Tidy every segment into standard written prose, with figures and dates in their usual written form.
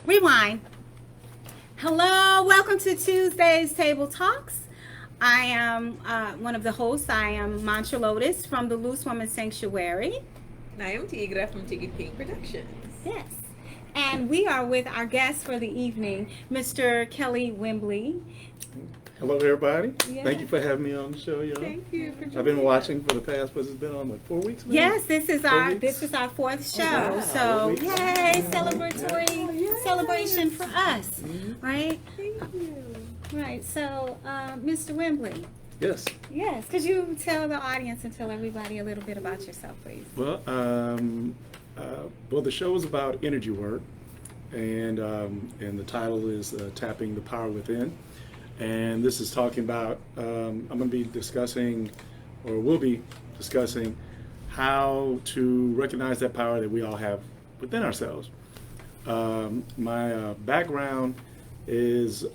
Rewind. Hello, welcome to Tuesday's Table Talks. I am one of the hosts. I am Lotus from the Loose Woman Sanctuary. And I am Tigra from Tiggy'd Productions. Yes. And we are with our guest for the evening, Mr. Kelly Wimbley. Hello, everybody. Yes. Thank you for having me on the show, y'all. Thank you for I've been watching for the past, what's it been on, 4 weeks now? Yes, this is our 4 weeks? fourth show. wow. So 4 weeks. yay, celebratory yes. celebration for us, Mhm. right? Thank you. Right. So, Mr. Wimbley. Yes. Yes. Could you tell the audience and tell everybody a little bit about yourself, please? Well, the show is about energy work, and the title is Tapping the Power Within. And this is talking about, I'm going to be discussing, or will be discussing, how to recognize that power that we all have within ourselves. My background is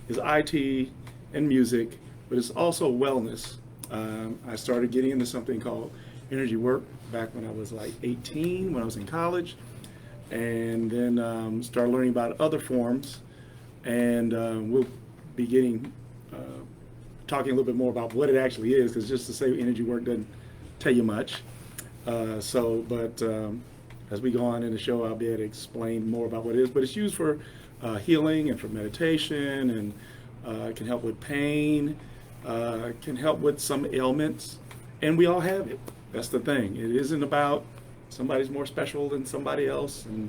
IT and music, but it's also wellness. I started getting into something called energy work back when I was like 18, when I was in college, and then started learning about other forms, and we'll be talking a little bit more about what it actually is, because just to say energy work doesn't tell you much. As we go on in the show, I'll be able to explain more about what it is, but it's used for healing and for meditation, and it can help with pain, can help with some ailments, and we all have it. That's the thing. It isn't about somebody's more special than somebody else, and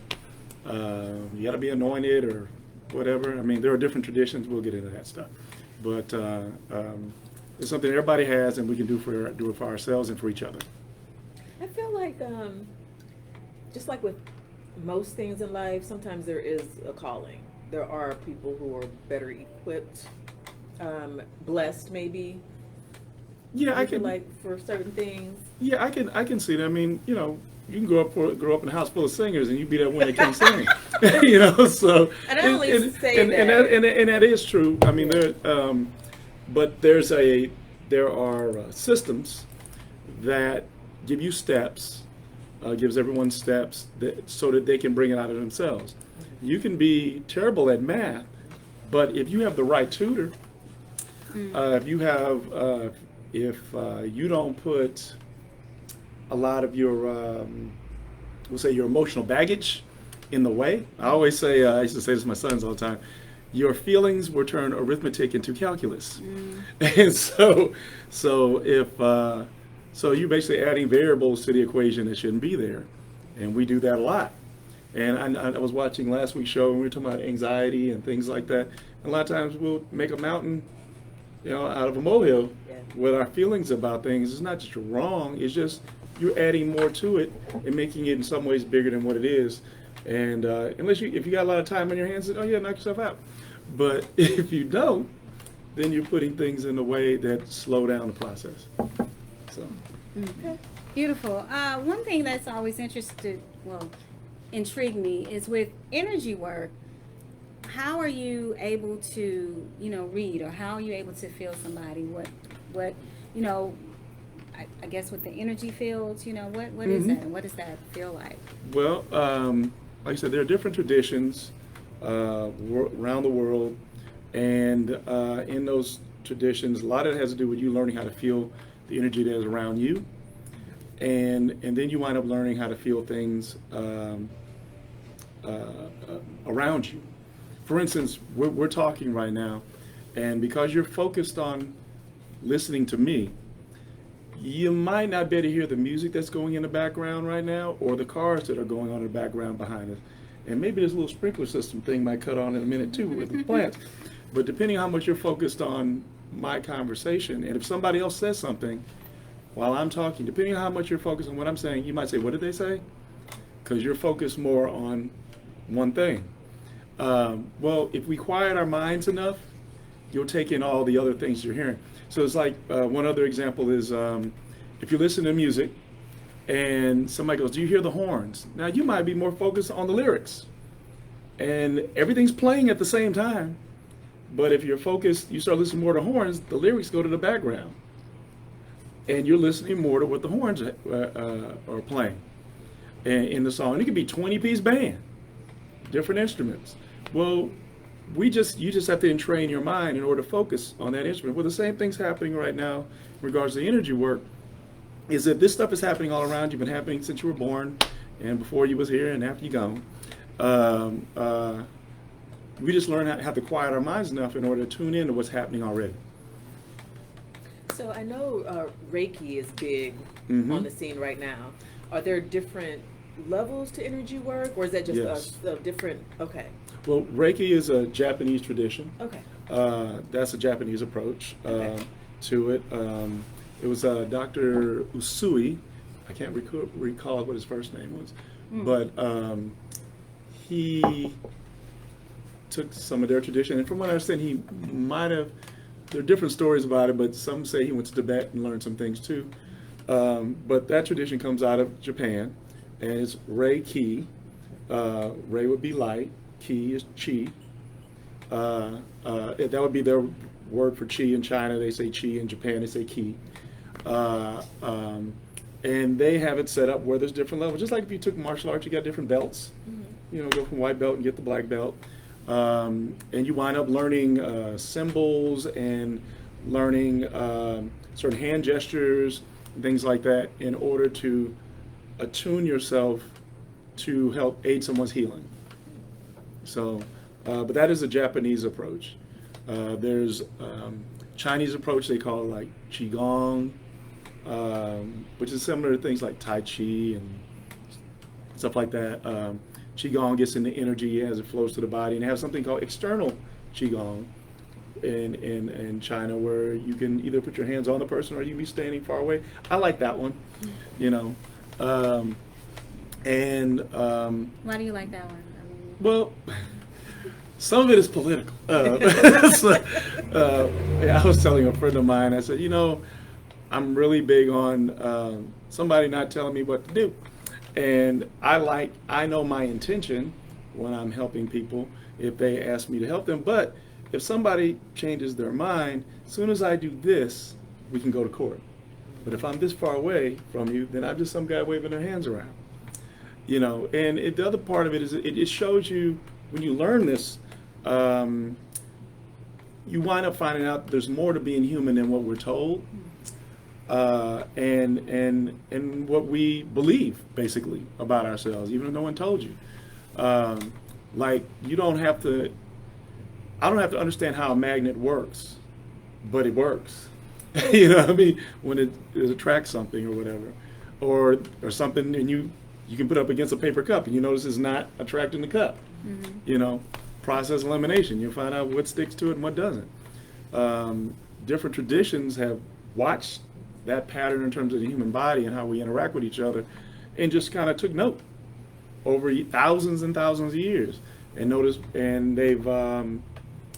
you got to be anointed or whatever. I mean, there are different traditions. We'll get into that stuff, but it's something everybody has, and we can do it for ourselves and for each other. I feel like, just like with most things in life, sometimes there is a calling. There are people who are better equipped, blessed maybe. Yeah, I feel can. like for certain things. Yeah, I can see that. I mean, you can grow up in a house full of singers, and you be that one that can't sing. So. And I always say and, that. and that is true. I mean, but there are systems that give you steps, gives everyone steps so that they can bring it out of themselves. You can be terrible at math, but if you have the right tutor, if you don't put a lot of your, we'll say your emotional baggage in the way. I always say, I used to say this to my sons all the time, your feelings will turn arithmetic into calculus. And so you're basically adding variables to the equation that shouldn't be there. And we do that a lot. And I was watching last week's show, and we were talking about anxiety and things like that. And a lot of times we'll make a mountain, out of a molehill with our feelings about things. It's not just wrong, it's just you're adding more to it and making it in some ways bigger than what it is. And if you got a lot of time on your hands, then, oh yeah, knock yourself out. But if you don't, then you're putting things in a way that slow down the process. So. Okay. Beautiful. One thing that's always intrigued me is with energy work. How are you able to, read, or how are you able to feel somebody? What, I guess with the energy fields, what is that? And what does that feel like? Well, like I said, there are different traditions around the world, and in those traditions, a lot of it has to do with you learning how to feel the energy that is around you, and then you wind up learning how to feel things around you. For instance, we're talking right now, and because you're focused on listening to me, you might not be able to hear the music that's going in the background right now, or the cars that are going on in the background behind us. And maybe this little sprinkler system thing might cut on in a minute too with the plants. But depending on how much you're focused on my conversation, and if somebody else says something while I'm talking, depending on how much you're focused on what I'm saying, you might say, what did they say? Because you're focused more on one thing. Well, if we quiet our minds enough, you'll take in all the other things you're hearing. So it's like, one other example is, if you listen to music and somebody goes, do you hear the horns? Now you might be more focused on the lyrics, and everything's playing at the same time. But if you're focused, you start listening more to horns, the lyrics go to the background, and you're listening more to what the horns are playing in the song. And it could be 20-piece band, different instruments. Well, you just have to entrain your mind in order to focus on that instrument. Well, the same thing's happening right now in regards to energy work, is that this stuff is happening all around you, been happening since you were born, and before you was here, and after you gone. We just learn how to quiet our minds enough in order to tune in to what's happening already. So I know Reiki is big Mhm. on the scene right now. Are there different levels to energy work, or is that just Yes. a different? Okay. Well, Reiki is a Japanese tradition. Okay. That's a Japanese approach Okay. to it. It was Dr. Usui. I can't recall what his first name was, but he took some of their tradition, and from what I understand, he might have. There are different stories about it, but some say he went to Tibet and learned some things too. But that tradition comes out of Japan, and it's Reiki. Rei would be light, Ki is Chi. That would be their word for Chi in China. They say Chi. In Japan, they say Ki. And they have it set up where there's different levels. Just like if you took martial arts, you got different belts. You know, go from white belt and get the black belt. And you wind up learning symbols and learning certain hand gestures, things like that, in order to attune yourself to help aid someone's healing. So, but that is a Japanese approach. There's Chinese approach, they call it like Qigong, which is similar to things like Tai Chi and stuff like that. Qigong gets into energy as it flows to the body, and they have something called external Qigong in China, where you can either put your hands on the person or you can be standing far away. I like that one, you know. Why do you like that one? I mean, Well, some of it is political. I was telling a friend of mine, I said, you know, I'm really big on somebody not telling me what to do. And I know my intention when I'm helping people if they ask me to help them. But if somebody changes their mind, as soon as I do this, we can go to court. But if I'm this far away from you, then I'm just some guy waving their hands around. You know, and the other part of it is it shows you, when you learn this, you wind up finding out there's more to being human than what we're told, and what we believe basically about ourselves, even if no one told you. Like I don't have to understand how a magnet works, but it works. You know what I mean? When it attracts something or whatever, or something, and you can put up against a paper cup and you notice it's not attracting the cup. You know, process elimination. You'll find out what sticks to it and what doesn't. Different traditions have watched that pattern in terms of the human body and how we interact with each other, and just kind of took note over thousands and thousands of years, and noticed, and they've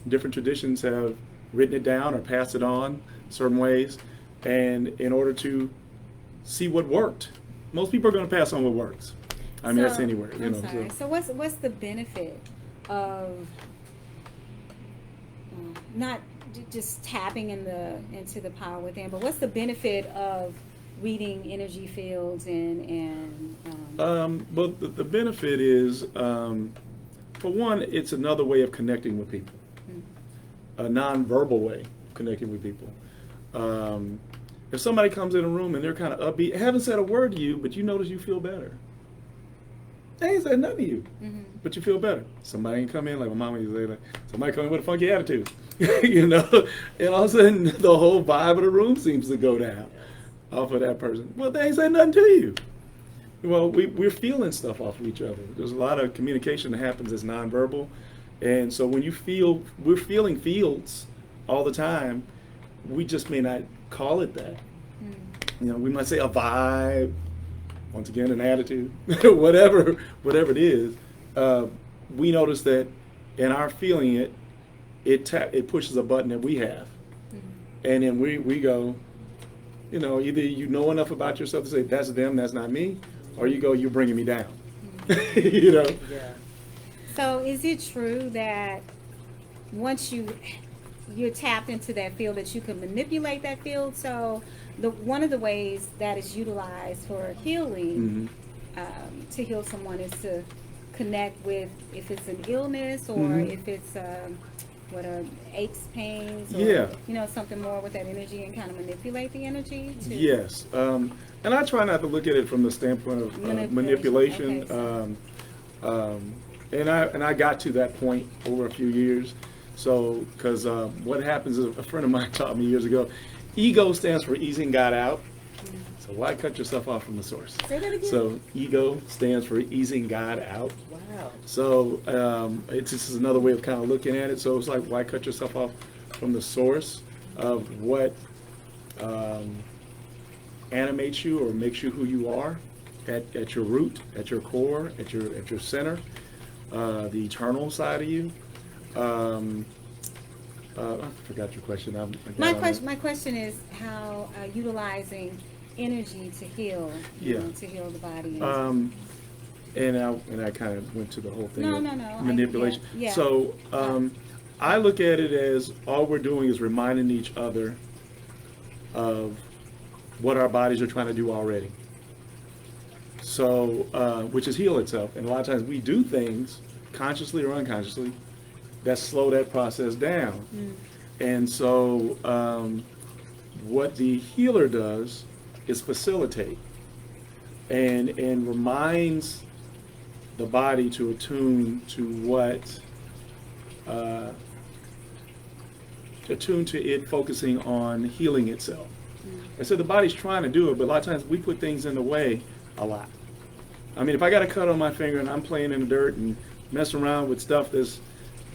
different traditions have written it down or passed it on certain ways, and in order to see what worked. Most people are going to pass on what works. I mean, that's anywhere. You know. Sorry. So what's the benefit of not just tapping into the power within, but what's the benefit of reading energy fields and well, the benefit is, for one, it's another way of connecting with people, a non-verbal way of connecting with people. If somebody comes in a room and they're kind of upbeat, haven't said a word to you, but you notice you feel better. They ain't said nothing to you, but you feel better. Somebody can come in, like my mama used to say, like, somebody come in with a funky attitude, you know, and all of a sudden the whole vibe of the room seems to go down off of that person. Well, they ain't said nothing to you. Well, we're feeling stuff off of each other. There's a lot of communication that happens that's nonverbal, and so when we're feeling fields all the time, we just may not call it that. You know, we might say a vibe, once again, an attitude, whatever it is. We notice that in our feeling it pushes a button that we have, and then we go, you know, either you know enough about yourself to say that's them, that's not me, or you go, you're bringing me down. You know. Yeah. So is it true that once you're tapped into that field, that you can manipulate that field? So one of the ways that is utilized for healing, to heal someone, is to connect with if it's an illness or Mhm. if it's aches, pains, or Yeah. something more with that energy and kind of manipulate the energy to Yes, and I try not to look at it from the standpoint of manipulation. Manipulation. And I got to that point over a few years. So, because what happens is, a friend of mine taught me years ago, ego stands for easing God out. So why cut yourself off from the source? Say that again. So ego stands for easing God out. Wow. So it's this is another way of kind of looking at it. So it's like, why cut yourself off from the source of what animates you or makes you who you are at your root, at your core, at your center, the eternal side of you. I forgot your question. My question is how utilizing energy to heal, to heal the body. And I kind of went to the whole thing of No. manipulation. Yeah. So I look at it as all we're doing is reminding each other of what our bodies are trying to do already. So, which is heal itself. And a lot of times we do things, consciously or unconsciously, that slow that process down. And so what the healer does is facilitate and reminds the body to attune to what, attune to it focusing on healing itself. And so the body's trying to do it, but a lot of times we put things in the way a lot. I mean, if I got a cut on my finger and I'm playing in the dirt and messing around with stuff that's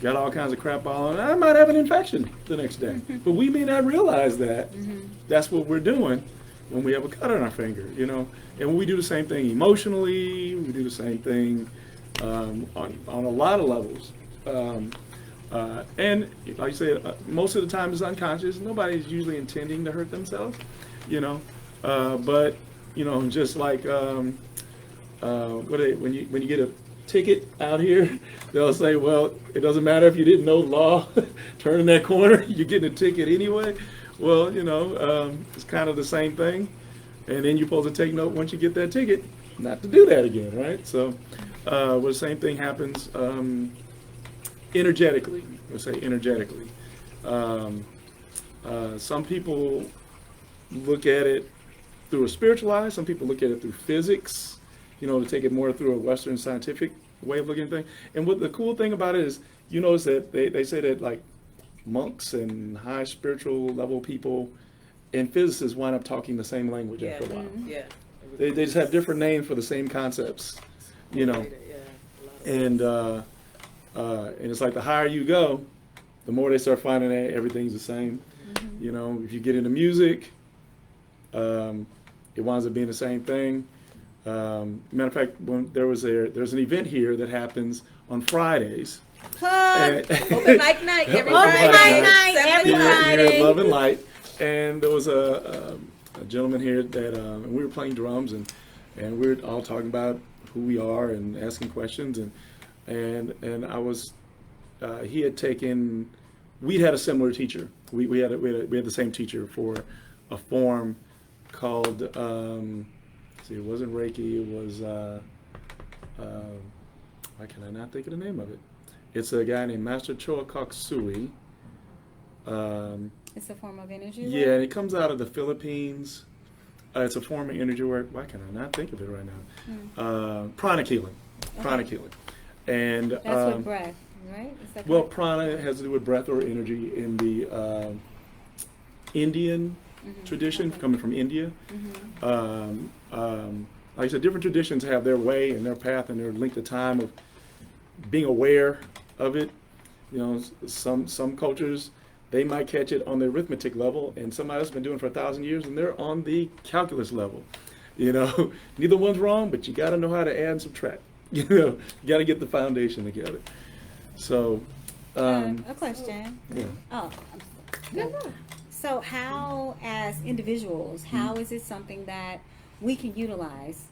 got all kinds of crap all on it, I might have an infection the next day. But we may not realize that. That's what we're doing when we have a cut on our finger, And we do the same thing emotionally, we do the same thing on a lot of levels. And like I said, most of the time it's unconscious. Nobody's usually intending to hurt themselves, but just like when you get a ticket out here, they'll say, well, it doesn't matter if you didn't know the law. Turning that corner, you're getting a ticket anyway. Well, it's kind of the same thing. And then you're supposed to take note once you get that ticket, not to do that again, right? So, the same thing happens energetically. Let's say energetically. Some people look at it through a spiritual eye. Some people look at it through physics, to take it more through a Western scientific way of looking at things. And what the cool thing about it is, you notice that they say that like monks and high spiritual level people and physicists wind up talking the same language after a while. Yeah. They just have different names for the same concepts, And it's like the higher you go, the more they start finding that everything's the same. If you get into music, it winds up being the same thing. Matter of fact, when there's an event here that happens on Fridays. Plug. Open mic night, every Open Friday. mic night, every Here at Friday. Love and Light, and there was a gentleman here that and we were playing drums and we were all talking about who we are and asking questions and I was he had taken, we had a similar teacher. We had the same teacher for a form called it wasn't Reiki. It was why can I not think of the name of it? It's a guy named Master Choa Koksui. It's a form of energy. Yeah, and it comes out of the Philippines. It's a form of energy work. Why can I not think of it right now? Pranic healing. Pranic healing. And that's with breath, right? Is that well, correct? prana has to do with breath or energy in the Indian tradition, coming from India. Like I said, different traditions have their way and their path and their length of time of being aware of it. Some cultures, they might catch it on the arithmetic level, and somebody else has been doing it for 1,000 years, and they're on the calculus level. Neither one's wrong, but you got to know how to add and subtract. You got to get the foundation together. So, a question. yeah. Oh, so how, as individuals, how is it something that we can utilize?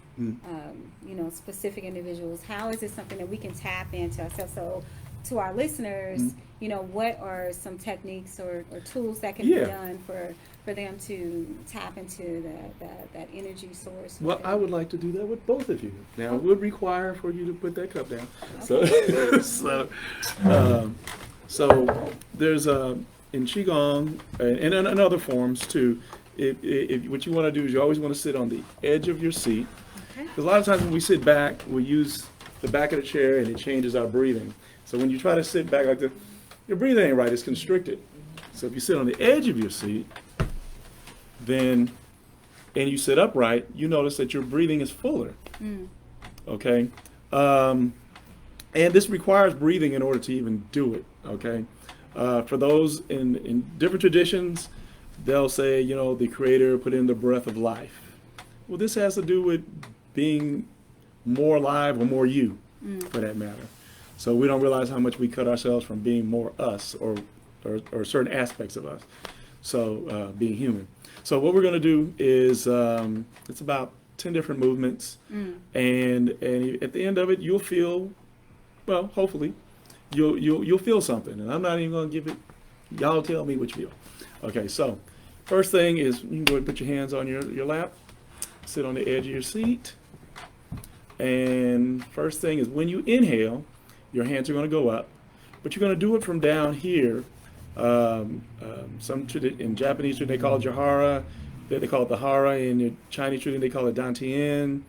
Specific individuals. How is it something that we can tap into ourselves? So, to our listeners, Mhm. you know, what are some techniques or tools that can Yeah. be done for them to tap into that energy source? Well, within? I would like to do that with both of you. Now, it would require for you to put that cup down. So, um, so there's in qigong and in other forms too. If what you want to do is you always want to sit on the edge of your seat. Okay. Because a lot of times when we sit back, we use the back of the chair and it changes our breathing. So when you try to sit back like this, your breathing ain't right. It's constricted. So if you sit on the edge of your seat, then and you sit upright, you notice that your breathing is fuller. Mm. Okay, and this requires breathing in order to even do it. Okay, for those in different traditions, they'll say, you know, the Creator put in the breath of life. Well, this has to do with being more alive or more you, for that matter. So we don't realize how much we cut ourselves from being more us or certain aspects of us. So being human. So what we're going to do is it's about 10 different movements, and at the end of it, you'll feel, well, hopefully, you'll feel something. And I'm not even going to give it. Y'all tell me what you feel. Okay. So first thing is you can go ahead and put your hands on your lap, sit on the edge of your seat, and first thing is when you inhale, your hands are going to go up, but you're going to do it from down here. In Japanese tradition they call it Jahara, they call it the Hara. In your Chinese tradition they call it Dantian.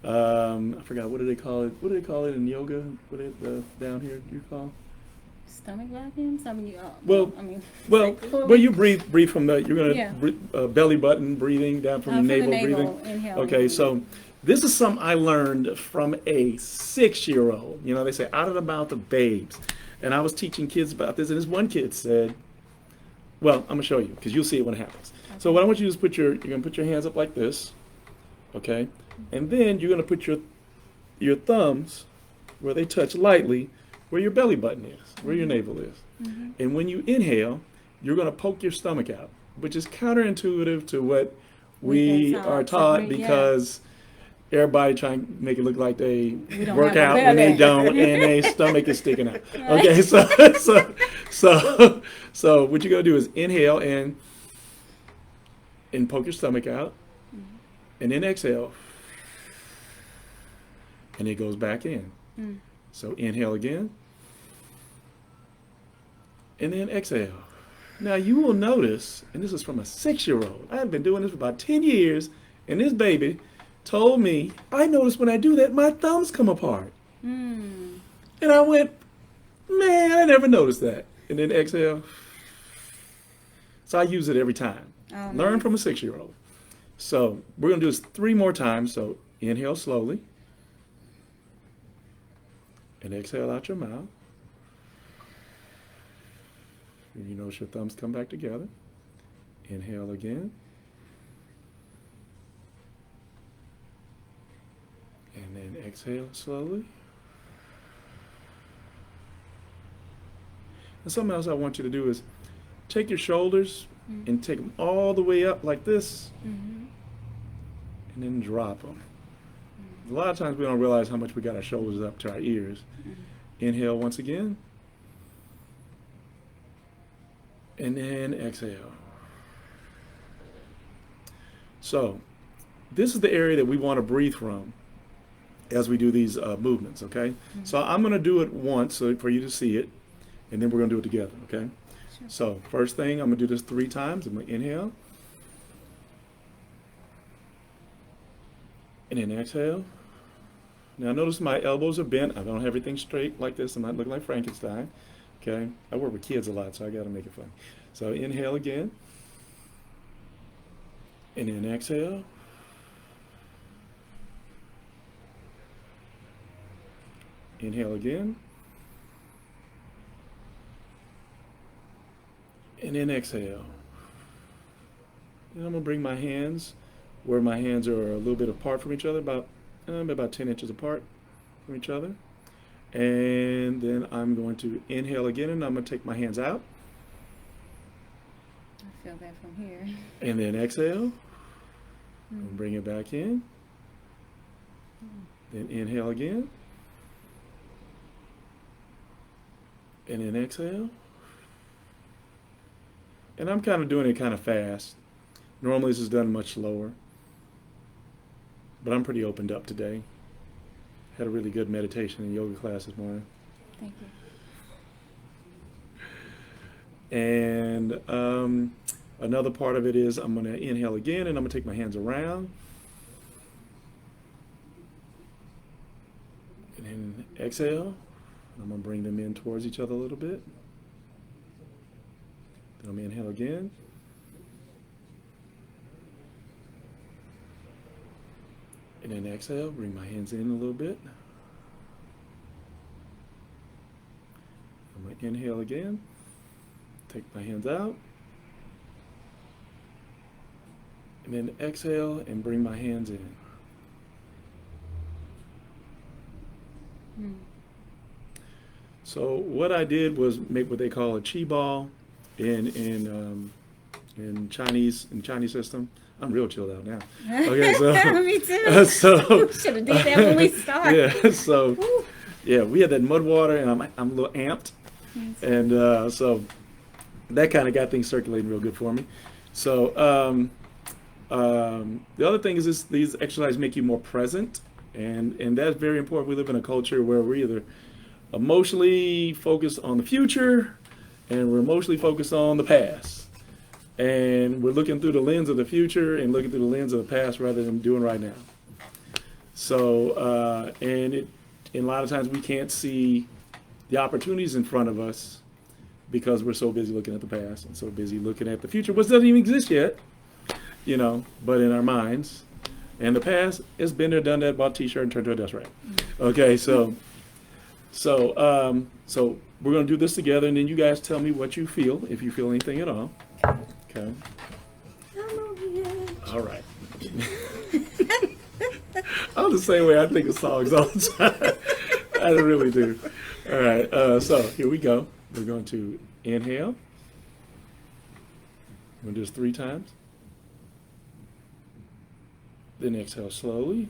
I forgot, what do they call it? What do they call it in yoga? What do down here do you call? Stomach vacuums? I mean, Well, you breathe from the. You're gonna Yeah. belly button breathing down from your from the navel navel, breathing. inhale, Okay, and- so this is something I learned from a 6-year-old. You know, they say out of the mouth of babes. And I was teaching kids about this, and this one kid said, well, I'm going to show you, because you'll see it when it happens. Okay. So what I want you to do is you're going to put your hands up like this, okay? And then you're going to put your thumbs where they touch lightly, where your belly button is, where your navel is. Mm-hmm. And when you inhale, you're going to poke your stomach out, which is counterintuitive to what we are taught, because everybody trying to make it look like they work out when they don't, and their stomach is sticking out. Right. Okay, so what you're gonna do is inhale and poke your stomach out, and then exhale, and it goes back in. So inhale again, and then exhale. Now you will notice, and this is from a 6-year-old. I've been doing this for about 10 years, and this baby told me, I notice when I do that, my thumbs come apart. And I went, man, I never noticed that. And then exhale. So I use it every time. Oh, learn nice. From a 6-year-old. So we're going to do this 3 more times. So inhale slowly. And exhale out your mouth. And you notice your thumbs come back together. Inhale again. And then exhale slowly. And something else I want you to do is take your shoulders and take them all the way up like this, and then drop them. A lot of times we don't realize how much we got our shoulders up to our ears. Inhale once again. And then exhale. So this is the area that we want to breathe from as we do these movements, okay? So I'm going to do it once for you to see it, and then we're going to do it together, okay? Sure. So first thing, I'm going to do this 3 times. I'm going to inhale. And then exhale. Now notice my elbows are bent. I don't have everything straight like this. I'm not looking like Frankenstein, okay? I work with kids a lot, so I got to make it fun. So inhale again. And then exhale. Inhale again. And then exhale. And I'm going to bring my hands where my hands are a little bit apart from each other, about 10 inches apart from each other. And then I'm going to inhale again, and I'm going to take my hands out. I feel that from here. And then exhale. And bring it back in. Then inhale again. And then exhale. And I'm kind of doing it kind of fast. Normally this is done much slower. But I'm pretty opened up today. Had a really good meditation and yoga class this morning. Thank you. And another part of it is I'm going to inhale again, and I'm going to take my hands around. And then exhale. I'm going to bring them in towards each other a little bit. Then I'm going to inhale again. And then exhale, bring my hands in a little bit. I'm going to inhale again. Take my hands out. And then exhale and bring my hands in. Mm. So what I did was make what they call a chi ball in Chinese system. I'm real chilled out now. Okay, so me too. So Should have did that when we started. yeah, so yeah, we had that mud water, and I'm a little amped, and so that kind of got things circulating real good for me. So the other thing is these exercises make you more present, and that's very important. We live in a culture where we're either emotionally focused on the future, and we're emotionally focused on the past. And we're looking through the lens of the future and looking through the lens of the past rather than doing right now. So, and a lot of times we can't see the opportunities in front of us because we're so busy looking at the past and so busy looking at the future, which doesn't even exist yet, but in our minds. And the past has been there, done that, bought a t-shirt and turned to a dust rag. Okay, so we're going to do this together, and then you guys tell me what you feel, if you feel anything at all. Okay. All right. I'm the same way I think of songs all the time. I really do. All right. So here we go. We're going to inhale. We're going to do this 3 times. Then exhale slowly.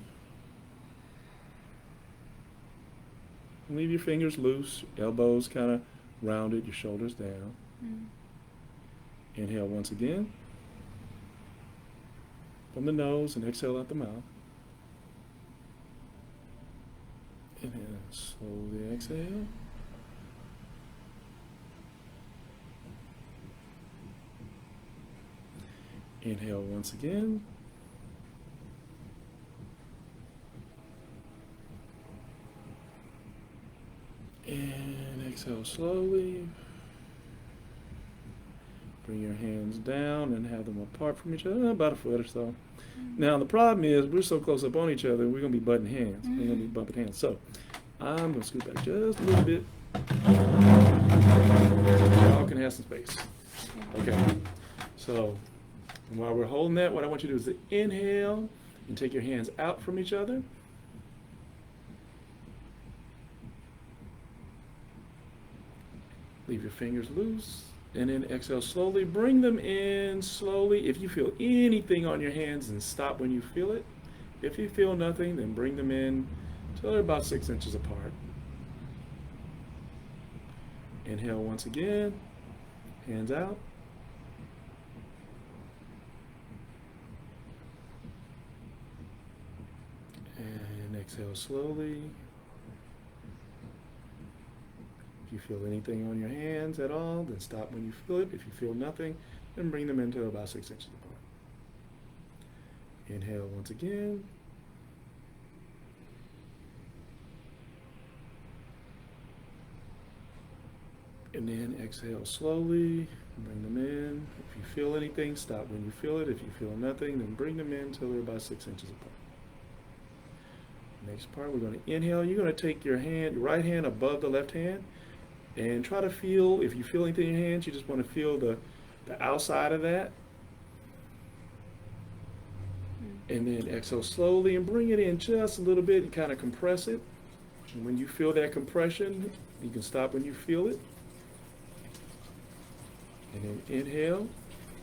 Leave your fingers loose, elbows kind of rounded, your shoulders down. Inhale once again from the nose and exhale out the mouth. And then slowly exhale. Inhale once again. And exhale slowly. Bring your hands down and have them apart from each other, about a foot or so. Now the problem is we're so close up on each other, we're going to be butting hands. We're going to be bumping hands. So I'm going to scoot back just a little bit. Y'all can have some space. Okay. So while we're holding that, what I want you to do is to inhale and take your hands out from each other. Leave your fingers loose. And then exhale slowly. Bring them in slowly. If you feel anything on your hands, then stop when you feel it. If you feel nothing, then bring them in till they're about 6 inches apart. Inhale once again. Hands out. And exhale slowly. If you feel anything on your hands at all, then stop when you feel it. If you feel nothing, then bring them into about 6 inches apart. Inhale once again. And then exhale slowly, bring them in. If you feel anything, stop when you feel it. If you feel nothing, then bring them in until they're about 6 inches apart. Next part, we're going to inhale. You're going to take your right hand above the left hand, and try to feel, if you feel anything in your hands, you just want to feel the outside of that. And then exhale slowly and bring it in just a little bit and kind of compress it. And when you feel that compression, you can stop when you feel it. And then inhale.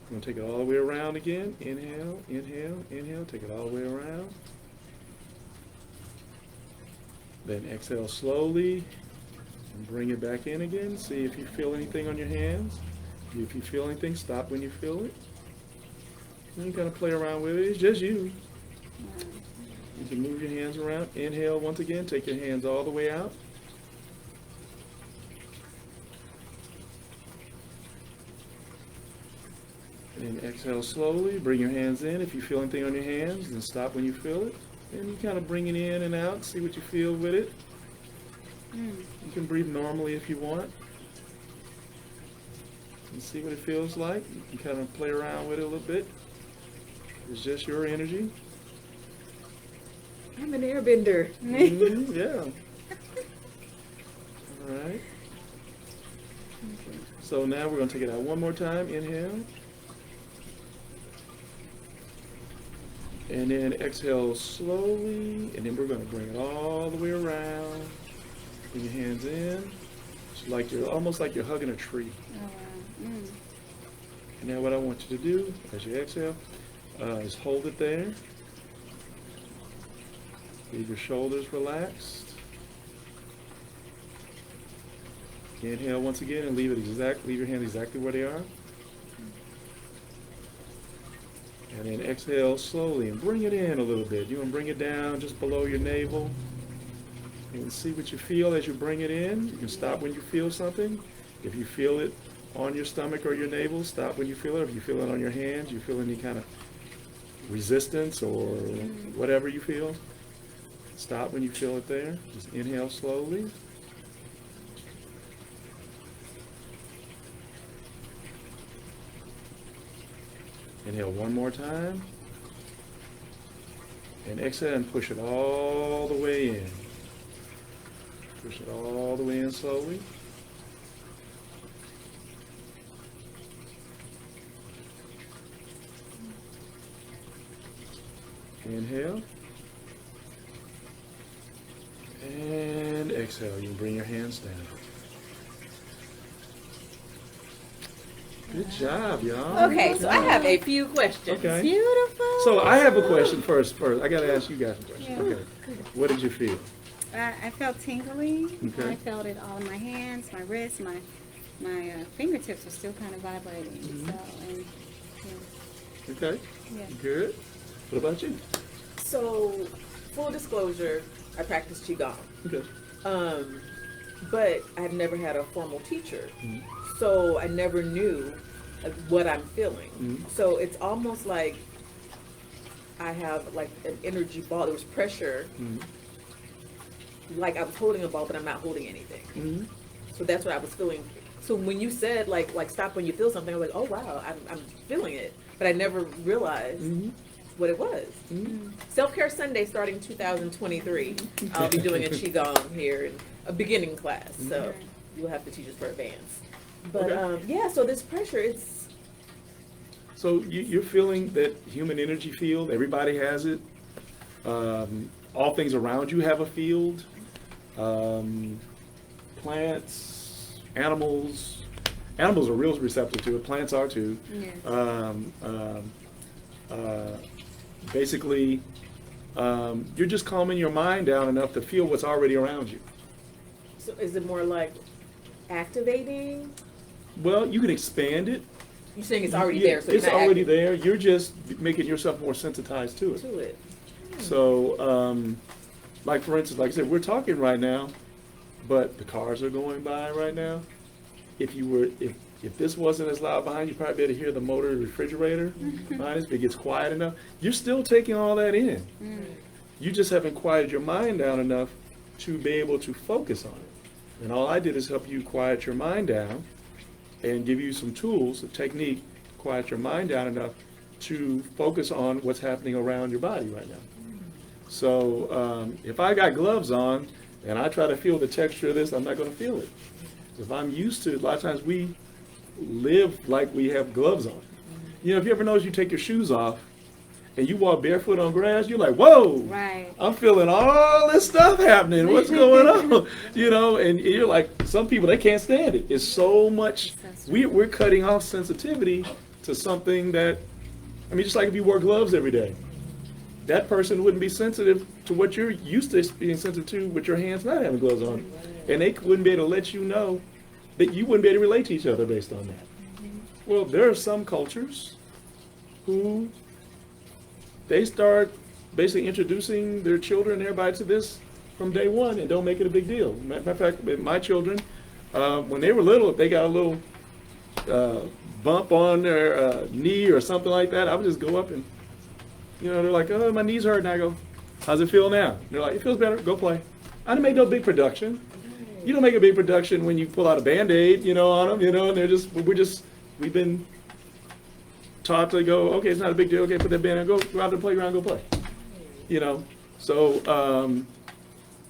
I'm going to take it all the way around again. Inhale, inhale, inhale. Take it all the way around. Then exhale slowly. And bring it back in again. See if you feel anything on your hands. If you feel anything, stop when you feel it. And you kind of play around with it. It's just you. You can move your hands around. Inhale once again. Take your hands all the way out. And exhale slowly. Bring your hands in. If you feel anything on your hands, then stop when you feel it. And you kind of bring it in and out. See what you feel with it. You can breathe normally if you want. And see what it feels like. You can kind of play around with it a little bit. It's just your energy. I'm an airbender. Yeah. All right. So now we're going to take it out one more time. Inhale. And then exhale slowly. And then we're going to bring it all the way around. Bring your hands in. It's like you're almost like you're hugging a tree. Oh, wow. And now what I want you to do as you exhale is hold it there. Leave your shoulders relaxed. Inhale once again and leave your hands exactly where they are. And then exhale slowly and bring it in a little bit. You want to bring it down just below your navel. And see what you feel as you bring it in. You can stop when you feel something. If you feel it on your stomach or your navel, stop when you feel it. If you feel it on your hands, you feel any kind of resistance or whatever you feel, stop when you feel it there. Just inhale slowly. Inhale one more time. And exhale and push it all the way in. Push it all the way in slowly. Inhale. And exhale. You can bring your hands down. Good job, y'all. Okay, Good so I job. have a few questions. Okay. Beautiful. So I have a question first. I got to ask you guys a question. Yeah. Okay. What did you feel? I felt tingly. Okay. I felt it all in my hands, my wrists, my fingertips were still kind of vibrating. So, and yeah. Okay. Yeah. Good. What about you? So, full disclosure, I practice Qigong. Okay. But I've never had a formal teacher. Mhm. So I never knew what I'm feeling. Mhm. So it's almost like I have like an energy ball. There was pressure, like I was holding a ball, but I'm not holding anything. Mm-hmm. So that's what I was feeling. So when you said like stop when you feel something, I was like, oh wow, I'm feeling it. But I never realized what it was. Self-Care Sunday starting 2023. I'll be doing a Qigong here, in a beginning class. So you'll have to teach us for advance. But Okay. yeah, so this pressure, it's So you're feeling that human energy field. Everybody has it. All things around you have a field. Plants, animals. Animals are real receptive to it. Plants are too. Yeah. Basically, you're just calming your mind down enough to feel what's already around you. so is it more like activating? Well, you can expand it. You're saying it's already Yeah, there, so it's you're not already there. You're just making yourself more sensitized to it. to it. So, like for instance, like I said, we're talking right now, but the cars are going by right now. If this wasn't as loud behind you, you'd probably be able to hear the motor of the refrigerator behind us, but it gets quiet enough. You're still taking all that in. You just haven't quieted your mind down enough to be able to focus on it. And all I did is help you quiet your mind down and give you some tools, a technique, to quiet your mind down enough to focus on what's happening around your body right now. So if I got gloves on and I try to feel the texture of this, I'm not going to feel it. If I'm used to it, a lot of times we live like we have gloves on. You know, if you ever notice you take your shoes off and you walk barefoot on grass, you're like, whoa, Right. I'm feeling all this stuff happening. What's going on? You know, and you're like, some people, they can't stand it. It's so much, we're cutting off sensitivity to something that, I mean, just like if you wear gloves every day, that person wouldn't be sensitive to what you're used to being sensitive to with your hands not having gloves on. and they wouldn't be able to let you know that you wouldn't be able to relate to each other based on that. Well, there are some cultures who they start basically introducing their children, everybody, to this from day one and don't make it a big deal. Matter of fact, my children, when they were little, if they got a little bump on their knee or something like that, I would just go up and, they're like, oh, my knee's hurt. And I go, how's it feel now? They're like, it feels better. Go play. I didn't make no big production. You don't make a big production when you pull out a Band-Aid, on them, and they're we've been taught to go, okay, it's not a big deal. Okay, put that Band-Aid, go out to the playground, go play. So,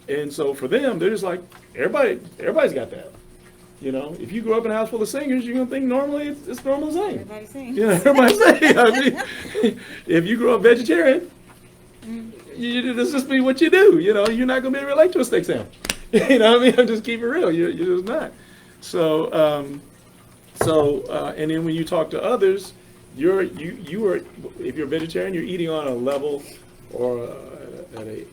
and so for them, they're just like, everybody's got that. If you grew up in a house full of singers, you're gonna think normally it's normal to sing. Everybody sings. Everybody sing. I mean, if you grew up vegetarian, this just be what you do. You're not gonna be able to relate to a steak sandwich. You know what I mean? I'm just keep it real. You're just not. So, and then when you talk to others, you are if you're a vegetarian, you're eating on a level or at a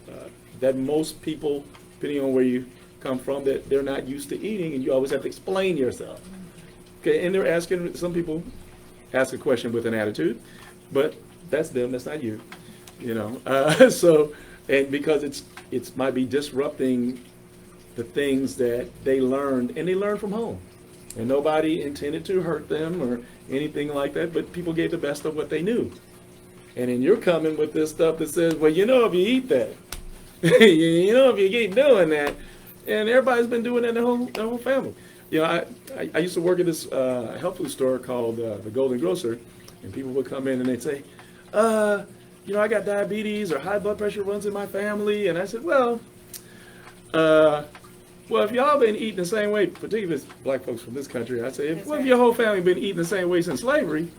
that most people, depending on where you come from, that they're not used to eating, and you always have to explain yourself. Okay, and they're asking. Some people ask a question with an attitude, but that's them. That's not you. So, and because it's might be disrupting the things that they learned, and they learned from home, and nobody intended to hurt them or anything like that, but people gave the best of what they knew. And then you're coming with this stuff that says, well, if you eat that, if you keep doing that, and everybody's been doing that in their whole family. I used to work at this health food store called the Golden Grocer, and people would come in and they'd say, I got diabetes or high blood pressure runs in my family, and I said, well, if y'all been eating the same way, particularly black folks from this country, I say, if your whole family been eating the same way since slavery,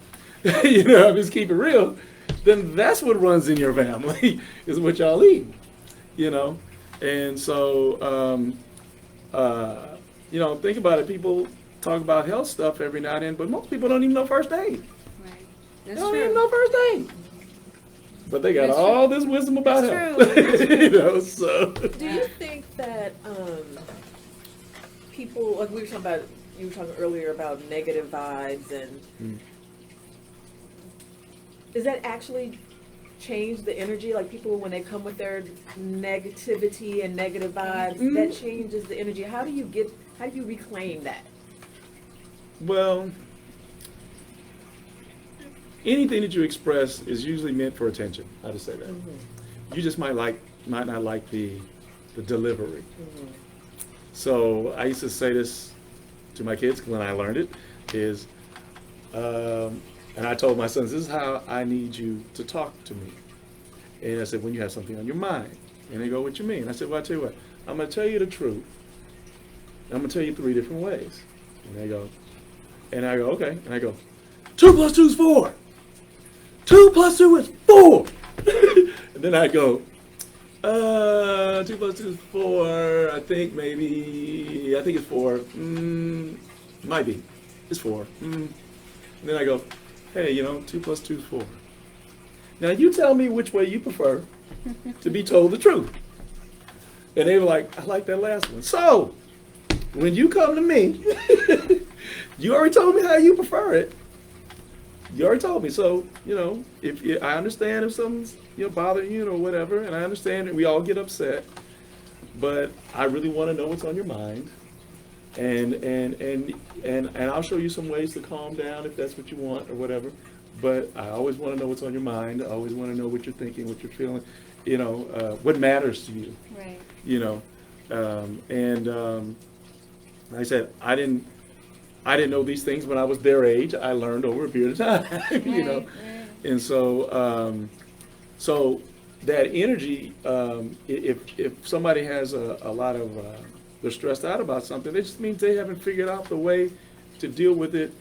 just keep it real, then that's what runs in your family is what y'all eat, And so, think about it. People talk about health stuff every now and then, but most people don't even know first aid. Right. They That's don't true. even know first aid. But they got That's all this wisdom about That's health. So. Do you think that people, like you were talking earlier about negative vibes, and does that actually change the energy? Like people, when they come with their negativity and negative vibes, that changes the energy. How do you reclaim that? Well, anything that you express is usually meant for attention. How to say that? You just might not like the delivery. So I used to say this to my kids when I learned it is, and I told my sons, this is how I need you to talk to me. And I said, when you have something on your mind. And they go, what you mean? I said, well, I tell you what, I'm going to tell you the truth. I'm going to tell you 3 different ways. And they go, and I go, okay. And I go, 2 plus 2 is 4. 2 plus 2 is 4. And then I go, 2 plus 2 is 4. I think it's 4. Might be. It's 4. And then I go, hey, 2 plus 2 is 4. Now you tell me which way you prefer to be told the truth. And they were like, I like that last one. So, when you come to me, you already told me how you prefer it. You already told me. So, if I understand if something's bothering you or whatever, and I understand that we all get upset, but I really want to know what's on your mind. And I'll show you some ways to calm down if that's what you want or whatever. But I always want to know what's on your mind. I always want to know what you're thinking, what you're feeling, what matters to you. Right. Like I said, I didn't know these things when I was their age. I learned over a period of time, Right. And so, so that energy, if somebody has a lot of, they're stressed out about something, it just means they haven't figured out the way to deal with it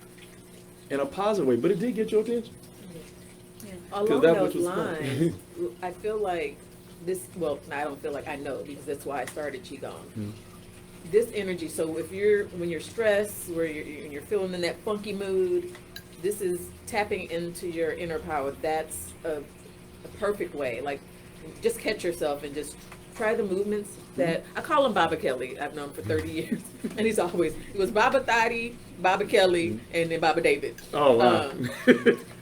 in a positive way, but it did get your attention. Along that those was lines, I feel like this, I don't feel like I know, because that's why I started Qigong. This energy, so when you're stressed, where you're feeling in that funky mood, this is tapping into your inner power. That's a perfect way. Like, just catch yourself and just try the movements that I call him Baba Kelly. I've known him for 30 years, and he was Baba Thadi, Baba Kelly, and then Baba David. Oh wow!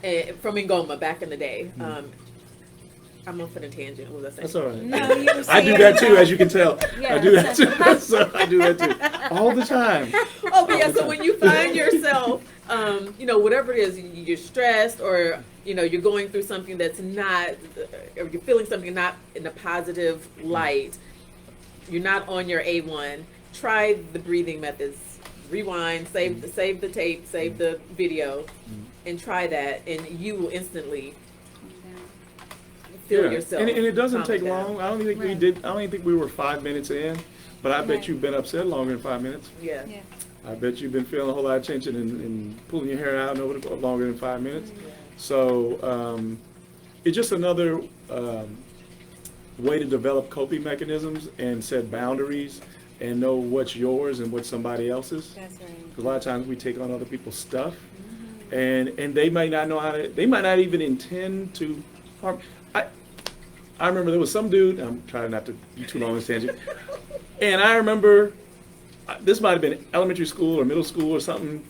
And from Ngoma back in the day. I'm off on a tangent. What was I saying? That's all right. No, you were I do saying that too, as you can tell. Yeah. I do that too. So I do that too all the time. Oh, but yeah. So when you find yourself, whatever it is, you're stressed, or you're going through something that's not, or you're feeling something not in a positive light. You're not on your A1. Try the breathing methods. Rewind, save the tape, save the video, and try that, and you will instantly feel yourself. And it doesn't take down. long. I don't think we did. I don't even think we were 5 minutes in, but I bet you've been upset longer than 5 minutes. Yeah. I bet you've been feeling a whole lot of tension and pulling your hair out longer than 5 minutes. So it's just another way to develop coping mechanisms and set boundaries and know what's yours and what's somebody else's. That's right. Because a lot of times we take on other people's stuff, and they might not know how to. They might not even intend to harm. I remember there was some dude. I'm trying not to be too long on this tangent. And I remember this might have been elementary school or middle school or something,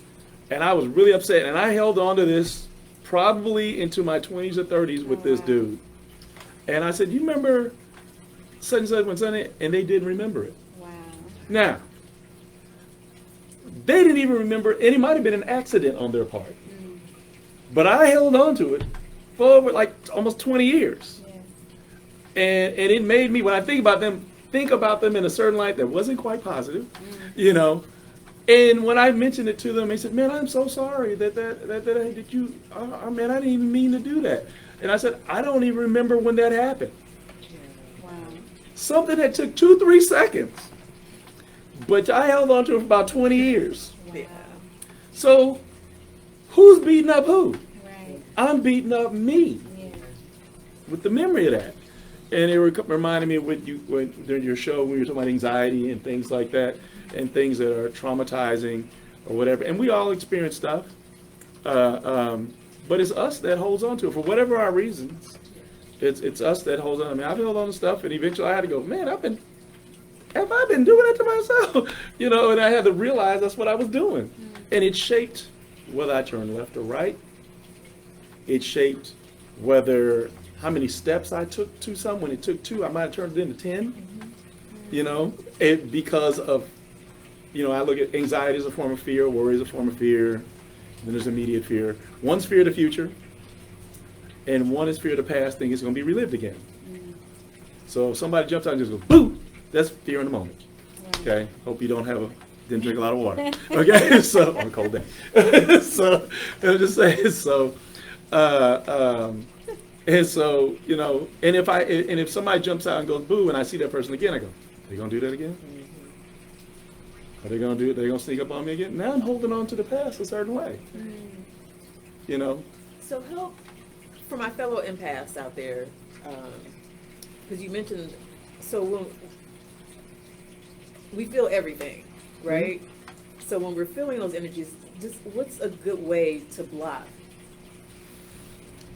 and I was really upset. And I held on to this probably into my 20s or 30s with this dude. And I said, "You remember such and such when Sunday?" And they didn't remember it. Wow. Now, they didn't even remember, and it might have been an accident on their part. But I held on to it for over like almost 20 years. And it made me, when I think about them in a certain light that wasn't quite positive, And when I mentioned it to them, they said, "Man, I'm so sorry that you, man, I didn't even mean to do that." And I said, "I don't even remember when that happened." Wow. Something that took 2-3 seconds, but I held on to it for about 20 years. Wow. So, who's beating up who? Right. I'm beating up me Yeah. with the memory of that. And it reminded me of during your show when you were talking about anxiety and things like that, and things that are traumatizing or whatever. And we all experience stuff, but it's us that holds on to it for whatever our reasons. It's us that holds on. I mean, I've held on to stuff, and eventually I had to go, "Man, have I been doing that to myself?" And I had to realize that's what I was doing, and it shaped whether I turned left or right. It shaped how many steps I took to something. When it took 2, I might have turned it into 10. Because of, I look at anxiety as a form of fear, worry as a form of fear, then there's immediate fear. One's fear of the future, and one is fear of the past, think it's going to be relived again. So if somebody jumps out and just goes, "Boo!" that's fear in the moment. Okay? Hope you didn't drink a lot of water. Okay? So, on a cold day. So, I'm just saying, so, and so, and if somebody jumps out and goes boo, and I see that person again, I go, "They gonna do that again? Are they gonna do it? They gonna sneak up on me again?" Now I'm holding on to the past a certain way. So help for my fellow empaths out there, because you mentioned, so when we feel everything, right? So when we're feeling those energies, just what's a good way to block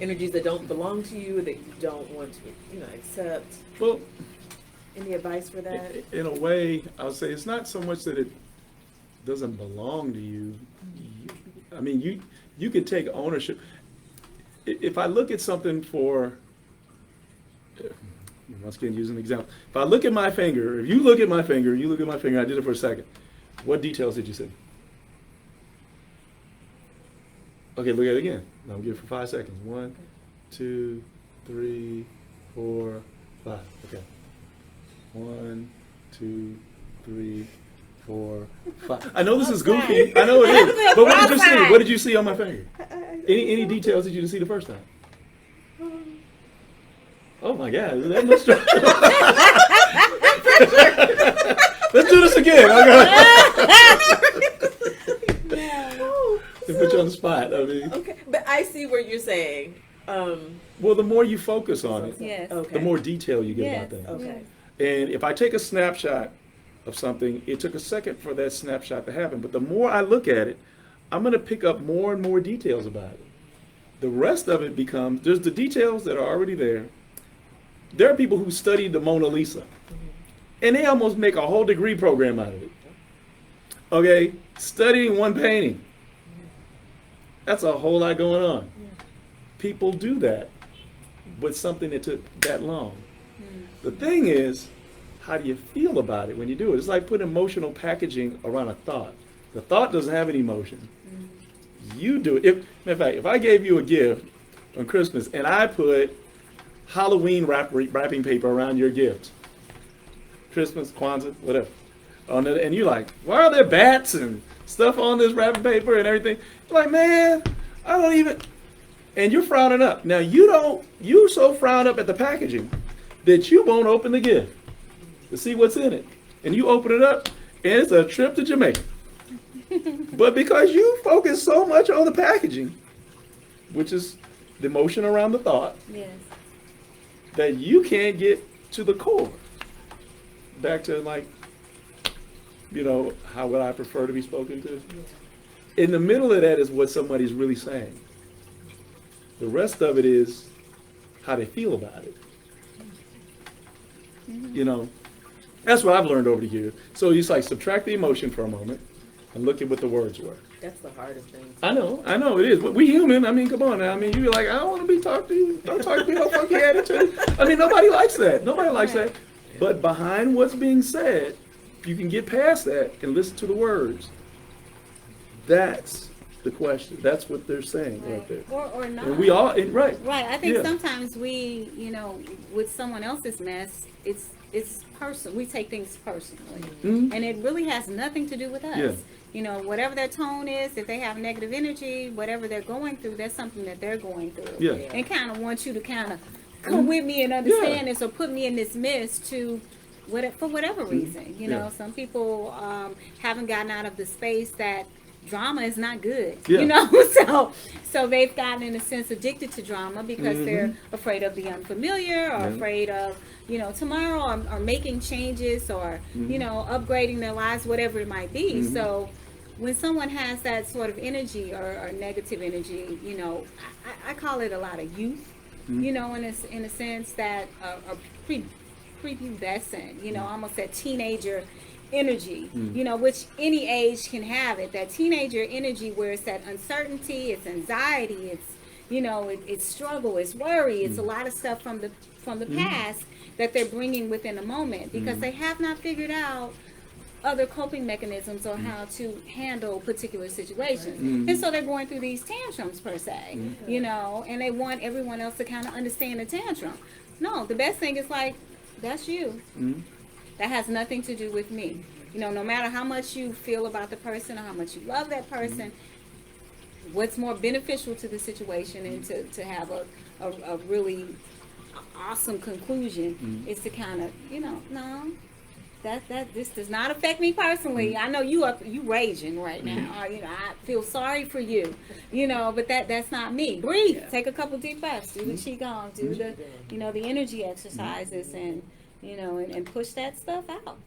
energies that don't belong to you, that you don't want to, accept? Well, any advice for that? In a way, I would say it's not so much that it doesn't belong to you. I mean, you can take ownership. If I look at something once again, use an example. If I look at my finger, if you look at my finger, I did it for a second. What details did you see? Okay, look at it again. Now I'm giving it for 5 seconds. 1, 2, 3, 4, 5. Okay. 1, 2, 3, 4, 5. I know this is goofy. I know it is. But what did you see? What did you see on my finger? Any details that you didn't see the first time? Oh my God! Is that much? Let's do this again. To put you on the spot. I mean. Okay, but I see what you're saying. Well, the more you focus on it, Yes. the more detail you get about things. Okay. And if I take a snapshot of something, it took a second for that snapshot to happen. But the more I look at it, I'm going to pick up more and more details about it. The rest of it becomes, there's the details that are already there. There are people who studied the Mona Lisa, and they almost make a whole degree program out of it. Okay, studying one painting. That's a whole lot going on. People do that with something that took that long. The thing is, how do you feel about it when you do it? It's like putting emotional packaging around a thought. The thought doesn't have any emotion. You do it. Matter of fact, if I gave you a gift on Christmas and I put Halloween wrapping paper around your gift, Christmas, Kwanzaa, whatever, and you're like, why are there bats and stuff on this wrapping paper and everything? You're like, man, I don't even, and you're frowning up. Now you so frown up at the packaging that you won't open the gift to see what's in it. And you open it up and it's a trip to Jamaica. But because you focus so much on the packaging, which is the emotion around the thought, Yes. that you can't get to the core. Back to like, how would I prefer to be spoken to? In the middle of that is what somebody's really saying. The rest of it is how they feel about it. That's what I've learned over the years. So you just like subtract the emotion for a moment and look at what the words were. That's the hardest thing. I know it is. But we human. I mean, come on now. I mean, you're like, I don't want to be talked to you. Don't talk to me, no funky attitude. I mean, nobody likes that. Nobody likes that. But behind what's being said, you can get past that and listen to the words. That's the question. That's what they're saying right there. Or not. And we all, right. Right. I think Yeah. sometimes we, with someone else's mess, it's personal. We take things personally, Mhm. and it really has nothing to do with us. Yeah. Whatever their tone is, if they have negative energy, whatever they're going through, that's something that they're going through. Yeah. And kind of want you to kind of come with me and understand this, or put me in this mist to. For whatever reason, Yeah. some people haven't gotten out of the space that drama is not good. Yeah. So they've gotten in a sense addicted to drama because they're afraid of the unfamiliar, or afraid of tomorrow, or making changes, or upgrading their lives, whatever it might be. So when someone has that sort of energy or negative energy, I call it a lot of youth. In a sense that are prepubescent, almost that teenager energy, which any age can have it. That teenager energy where it's that uncertainty, it's anxiety, it's it's struggle, it's worry, it's a lot of stuff from the past that they're bringing within a moment because they have not figured out other coping mechanisms or how to handle particular situations. And so they're going through these tantrums per se, and they want everyone else to kind of understand the tantrum. No, the best thing is like, that's you. That has nothing to do with me. No matter how much you feel about the person or how much you love that person, what's more beneficial to the situation and to have a really awesome conclusion is to kind of, no, that this does not affect me personally. I know you raging right now. I feel sorry for you. But that's not me. Breathe. Take a couple deep breaths. Do the qigong. Do the the energy exercises and and push that stuff out.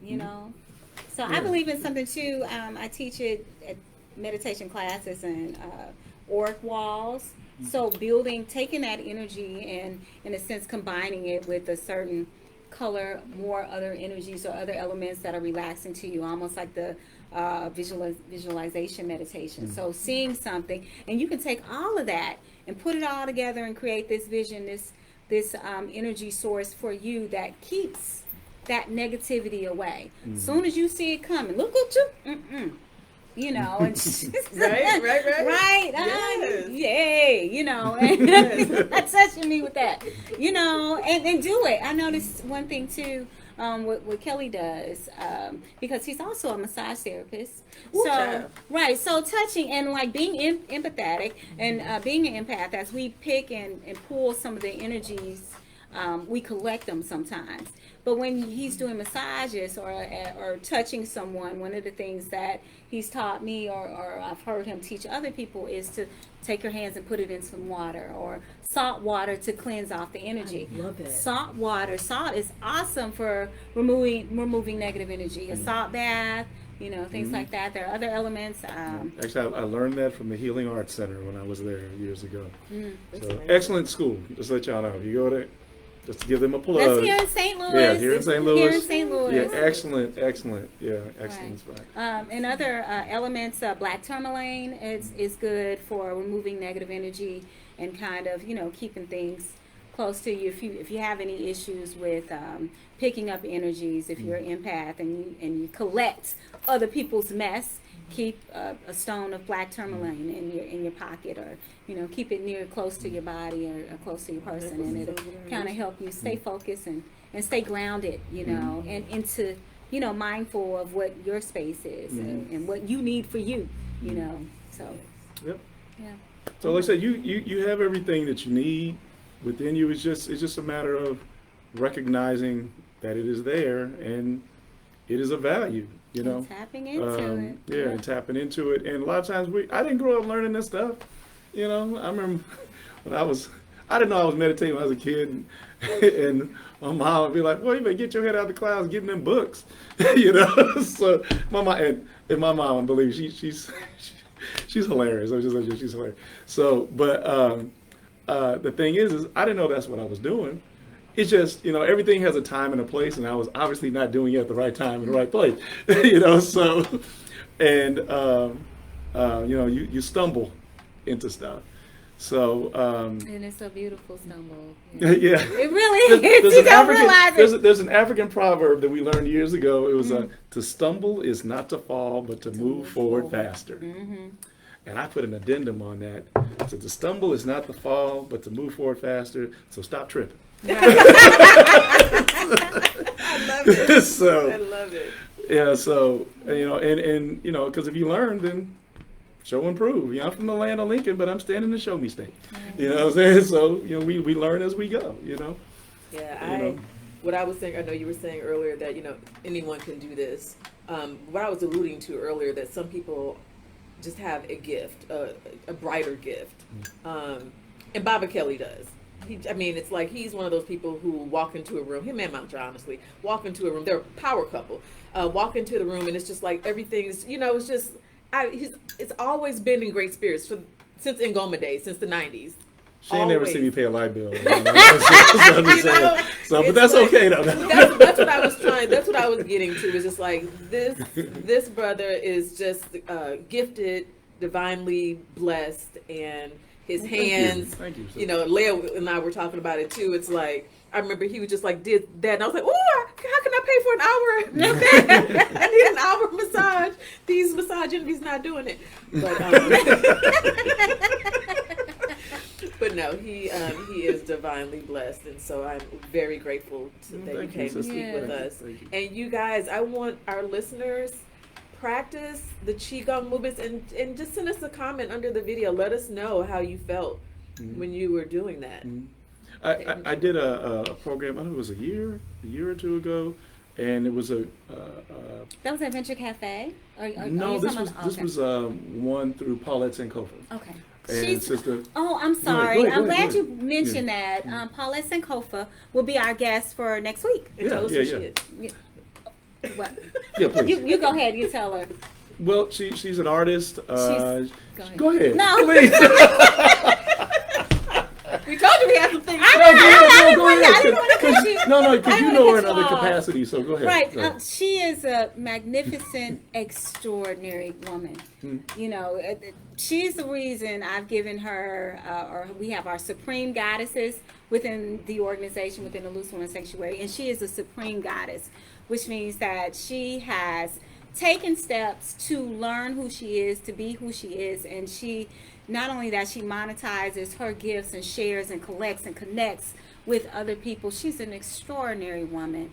So I believe in something too. I teach it at meditation classes and auric walls. So taking that energy and in a sense combining it with a certain color, more other energies or other elements that are relaxing to you, almost like the visualization meditation. So seeing something, and you can take all of that and put it all together and create this vision, this energy source for you that keeps that negativity away. Soon as you see it coming, look at you. And right, Yes. yay, and not touching me with that, and do it. I noticed one thing too, what Kelly does, because he's also a massage therapist. Ooh, So child. right, so touching and like being empathetic and being an empath, as we pick and pull some of the energies, we collect them sometimes. But when he's doing massages or touching someone, one of the things that he's taught me or I've heard him teach other people is to take your hands and put it in some water or salt water to cleanse off the energy. I love it. Salt is awesome for removing negative energy. A salt bath, things like that. There are other elements. Actually, I learned that from the Healing Arts Center when I was there years ago. That's So amazing. excellent school. Just let y'all know. If you go there, Just to give them a plug. That's here in St. Louis. Yeah, here in St. Louis. Here in St. Louis. Yeah, excellent. Yeah, excellent. Right. And other elements, black tourmaline is good for removing negative energy and kind of, keeping things close to you. If you have any issues with picking up energies, if you're an empath and you collect other people's mess, keep a stone of black tourmaline in your pocket, or keep it near close to your body or close to your person, and it'll kind of help you stay focused and stay grounded, and into mindful of what your space is and what you need for you, so Yep. yeah. So like I said, you have everything that you need within you. It's just a matter of recognizing that it is there and it is a value, And tapping into it. Yeah, and tapping into it. And a lot of times I didn't grow up learning this stuff. I remember when I didn't know I was meditating when I was a kid, and my mom would be like, "Well, you better get your head out of the clouds, get in them books," So my mom and my mom, I believe she's hilarious. I'm just like, she's hilarious. So, but the thing is I didn't know that's what I was doing. It's just, everything has a time and a place, and I was obviously not doing it at the right time in the right place, so, and, you stumble into stuff. So, And it's a beautiful stumble. yeah. It really is. You don't realize it. There's an African proverb that we learned years ago. It was, to stumble is not to fall, but to move forward faster. Mm-hmm. And I put an addendum on that. So to stumble is not to fall, but to move forward faster. So stop tripping. I love it. So I love it. yeah, so and because if you learn, then show and prove. I'm from the land of Lincoln, but I'm standing to show me state. You know what I'm saying? So we learn as we go. Yeah, what I was saying, I know you were saying earlier that anyone can do this. What I was alluding to earlier, that some people just have a gift, a brighter gift, and Baba Kelly does. It's like he's one of those people who walk into a room, him and Mantra, honestly, walk into a room, they're a power couple, walk into the room and it's just like everything is, it's just, it's always been in great spirits since Ngoma days, since the 90s. She ain't never seen me pay a light bill. But that's like, okay though. That's what I was trying. That's what I was getting to. It's just like this brother is just gifted, divinely blessed, and his hands. Thank you. Leah and I were talking about it too. It's like I remember he was just like did that, and I was like, "Oh, how can I pay for an hour? I need an hour massage. These massage envy's not doing it." But no, he is divinely blessed, and so I'm very grateful that you came to speak with us. And you guys, I want our listeners practice the Qigong movements and just send us a comment under the video. Let us know how you felt when you were doing that. I did a program, I think it was a year or two ago, and it was That was at Venture Cafe? No, this was one through Paulette Sankofa. Okay. And Sister. Oh, I'm sorry. Go ahead, I'm glad you mentioned that. Paulette Sankofa will be our guest for next week. Tell us who she is. What? Yeah, please. You go ahead. You tell her. Well, she's an artist. Go ahead. Go ahead. No. Please. We told you we had some things. I didn't want to cut you. No, because you know her in other off. capacities, so go ahead. Right. Go ahead. She is a magnificent, extraordinary woman. She's the reason I've given her, or we have our supreme goddesses within the organization, within the Loose Woman Sanctuary, and she is a supreme goddess, which means that she has taken steps to learn who she is, to be who she is, and she, not only that, she monetizes her gifts and shares and collects and connects with other people. She's an extraordinary woman.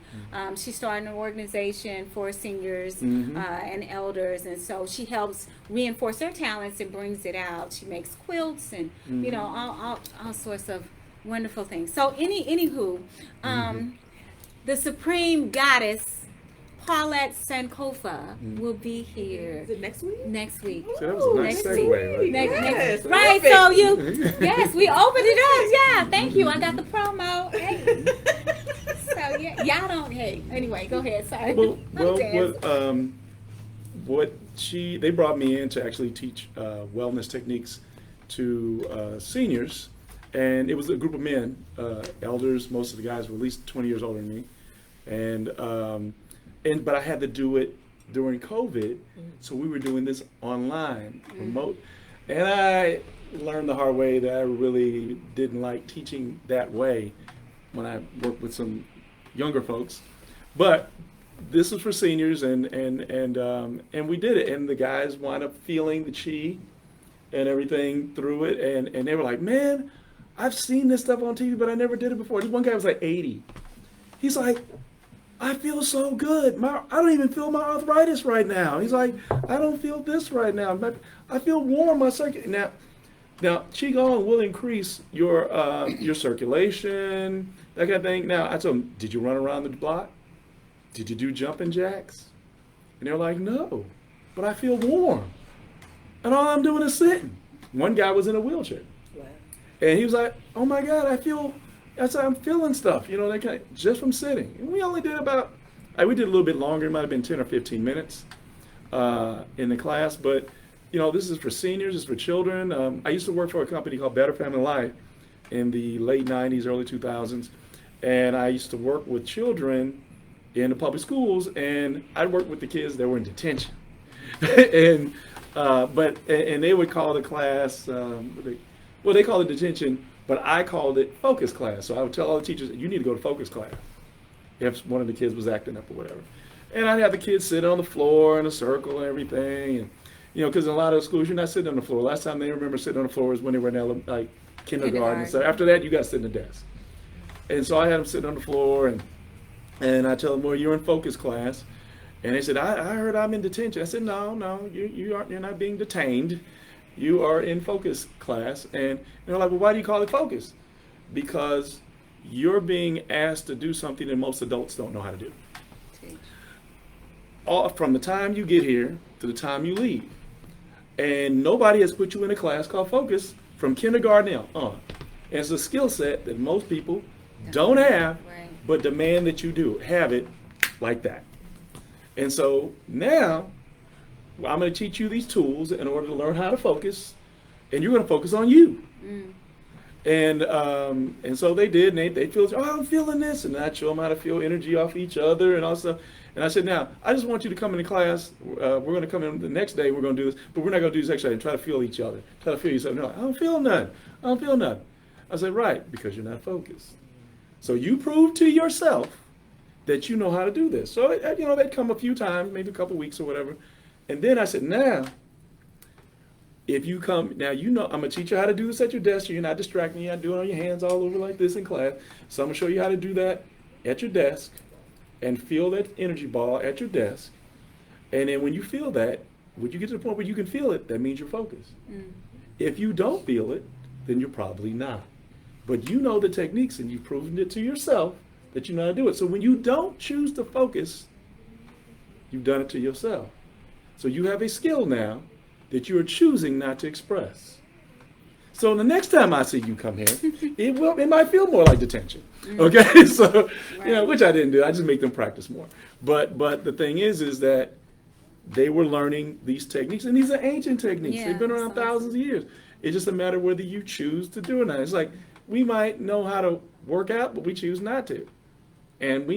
She started an organization for seniors and elders, and so she helps reinforce their talents and brings it out. She makes quilts and all sorts of wonderful things. So anywho, the supreme goddess Paulette Sankofa will be here. Is it next week? Next week. So that was a nice segue. Right? Yes, Right, so yes, we opened it up. Yeah, thank you. I got the promo. Hey. So yeah, y'all don't hate. Anyway, go ahead. Sorry. They brought me in to actually teach wellness techniques to seniors and it was a group of men, elders. Most of the guys were at least 20 years older than me, but I had to do it during COVID, so we were doing this online, remote, and I learned the hard way that I really didn't like teaching that way when I worked with some younger folks, but this was for seniors, and we did it, and the guys wound up feeling the chi and everything through it, and they were like, man, I've seen this stuff on TV, but I never did it before. This one guy was like 80. He's like, I feel so good. I don't even feel my arthritis right now. He's like, I don't feel this right now. I feel warm. My circuit now Qigong will increase your circulation, that kind of thing. Now I told him, did you run around the block? Did you do jumping jacks? And they're like, no, but I feel warm, and all I'm doing is sitting. One guy was in a wheelchair, and he was like, oh my God, I'm feeling stuff, that kind of, just from sitting. And we only did we did a little bit longer. It might have been 10 or 15 minutes in the class, but this is for seniors, it's for children. I used to work for a company called Better Family Life in the late 90s, early 2000s, and I used to work with children in the public schools, and I'd work with the kids that were in detention. and they would call the class, they call it detention, but I called it focus class. So I would tell all the teachers, you need to go to focus class if one of the kids was acting up or whatever. And I'd have the kids sit on the floor in a circle and everything. And, because in a lot of schools, you're not sitting on the floor. Last time they remember sitting on the floor was when they were in kindergarten. So after that, you got to sit in the desk. And so I had them sitting on the floor, and I tell them, well, you're in focus class. And they said, I heard I'm in detention. I said, no, you're not being detained. You are in focus class. And they're like, well, why do you call it focus? Because you're being asked to do something that most adults don't know how to do. All, from the time you get here to the time you leave. And nobody has put you in a class called focus from kindergarten on. And it's a skill set that most people don't have, but demand that you do. Have it like that. And so now, I'm going to teach you these tools in order to learn how to focus, and you're going to focus on you. And so they did, and they feel, I'm feeling this, and I show them how to feel energy off each other and all stuff. And I said, now, I just want you to come into class. We're going to come in the next day, we're going to do this, but we're not going to do this exercise and try to feel each other. Try to feel yourself. And they're like, I don't feel nothing. I said, right, because you're not focused. So you prove to yourself that you know how to do this. So, they'd come a few times, maybe a couple weeks or whatever. And then I said, now, if you come, now I'm going to teach you how to do this at your desk so you're not distracting, you're not doing it on your hands all over like this in class. So I'm going to show you how to do that at your desk and feel that energy ball at your desk. And then when you feel that, when you get to the point where you can feel it, that means you're focused. If you don't feel it, then you're probably not. But you know the techniques and you've proven it to yourself that you know how to do it. So when you don't choose to focus, you've done it to yourself. So you have a skill now that you are choosing not to express. So the next time I see you come here, it might feel more like detention. Okay, so which I didn't do. I just make them practice more. But the thing is that they were learning these techniques, and these are ancient techniques. They've been around thousands of years. It's just a matter of whether you choose to do it or not. It's like we might know how to work out, but we choose not to. And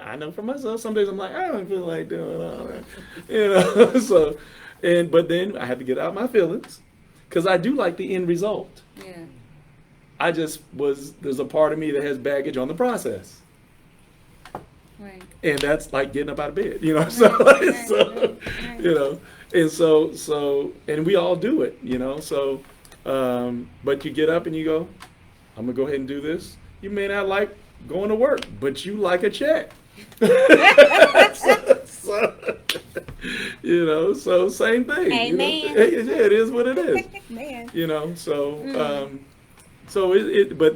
I know for myself, some days I'm like, I don't feel like doing all that. So, but then I have to get out my feelings because I do like the end result. I just there's a part of me that has baggage on the process. Right. And that's like getting up out of bed, and we all do it, so, but you get up and you go, I'm gonna go ahead and do this. You may not like going to work, but you like a check. So same thing. Amen. It is what it is. Man.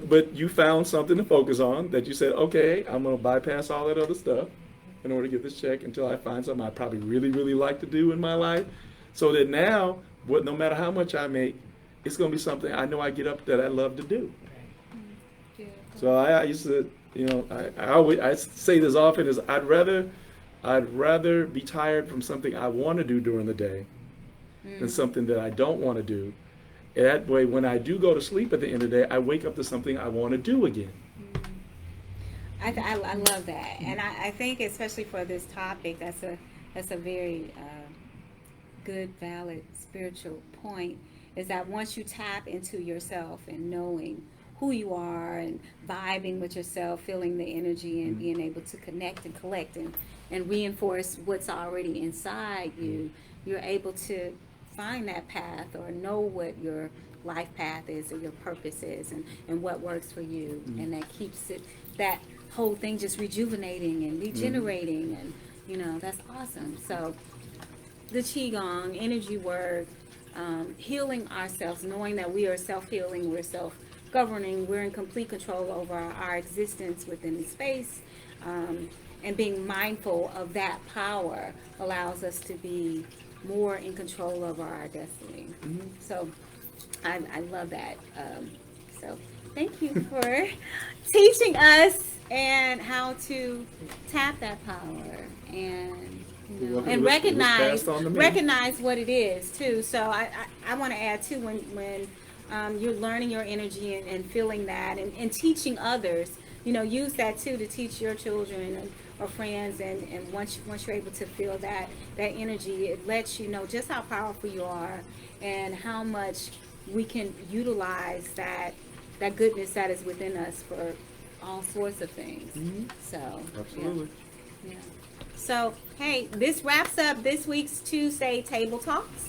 But you found something to focus on that you said, okay, I'm going to bypass all that other stuff in order to get this check until I find something I probably really, really like to do in my life. So that now, no matter how much I make, it's going to be something I know I get up that I love to do. So I used to, I say this often is I'd rather be tired from something I want to do during the day than something that I don't want to do. And that way, when I do go to sleep at the end of the day, I wake up to something I want to do again. I love that, and I think especially for this topic, that's a very good, valid spiritual point. Is that once you tap into yourself and knowing who you are and vibing with yourself, feeling the energy and being able to connect and collect and reinforce what's already inside you, you're able to find that path or know what your life path is or your purpose is and what works for you. And that keeps it, that whole thing just rejuvenating and regenerating, and you know, that's awesome. So the Qigong, energy work, healing ourselves, knowing that we are self-healing, we're self-governing, we're in complete control over our existence within the space, and being mindful of that power allows us to be more in control of our destiny. So I love that. So thank you for teaching us and how to tap that power and and recognize what it is too. So I want to add too, when you're learning your energy and feeling that and teaching others, you know, use that too to teach your children or friends, and once you're able to feel that energy, it lets you know just how powerful you are and how much we can utilize that goodness that is within us for all sorts of things. So Absolutely. yeah. So, hey, this wraps up this week's Tuesday Table Talks.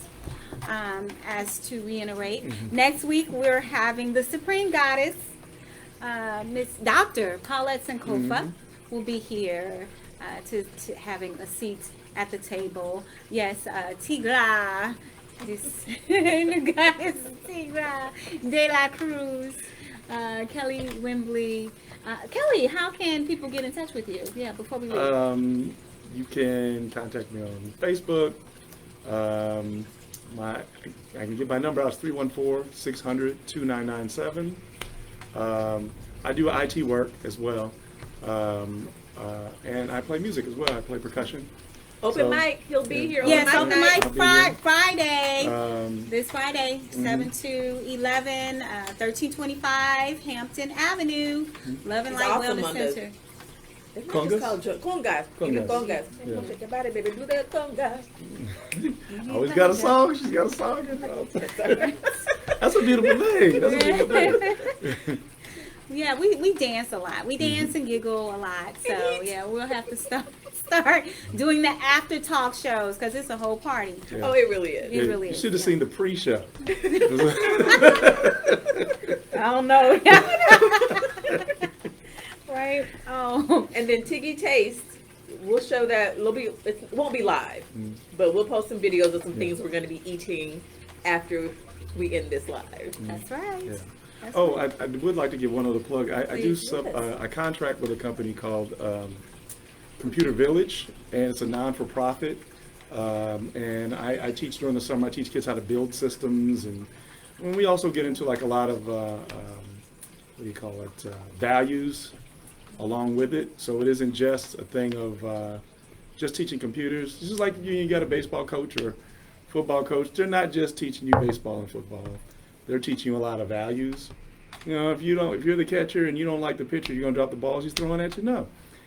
As to reiterate, next week we're having the Supreme Goddess, Miss Dr. Paulette Sankofa, will be here to having a seat at the table. Yes, Tigra, the goddess Tigra de la Cruz, Kelly Wimbley. Kelly, how can people get in touch with you? Yeah, before we leave. You can contact me on Facebook. I can give my number out. It's 314-600-2997. I do IT work as well, and I play music as well. I play percussion. Open mic, he'll be here. Yes, open open mic mic night. Friday. This Friday, 7 to 11, 1325 Hampton Avenue, Love and It's Light awesome Wellness on this. Center. It's not Congas? just called congas. You know, congas. Yeah. Shake your body, baby. Do that congas. Always got a song. She's got a song. That's a beautiful thing. That's a beautiful thing. Yeah, we dance a lot. We dance and giggle a lot. So yeah, we'll have to start doing the after talk shows because it's a whole party. Yeah. Oh, it really is. It really You is. should have seen the pre-show. I don't know. Right? Oh. And then Tiggy Taste, we'll show that. It won't be live, but we'll post some videos of some things we're going to be eating after we end this live. That's right. Yeah. That's Oh, right. I would like to give one other plug. I do Please, yes. I contract with a company called Computer Village, and it's a non-for-profit. And I teach during the summer. I teach kids how to build systems, and we also get into like a lot of values along with it. So it isn't just a thing of just teaching computers. It's just like you got a baseball coach or football coach. They're not just teaching you baseball and football. They're teaching you a lot of values. You know, if you're the catcher and you don't like the pitcher, you're gonna drop the balls he's throwing at you. No,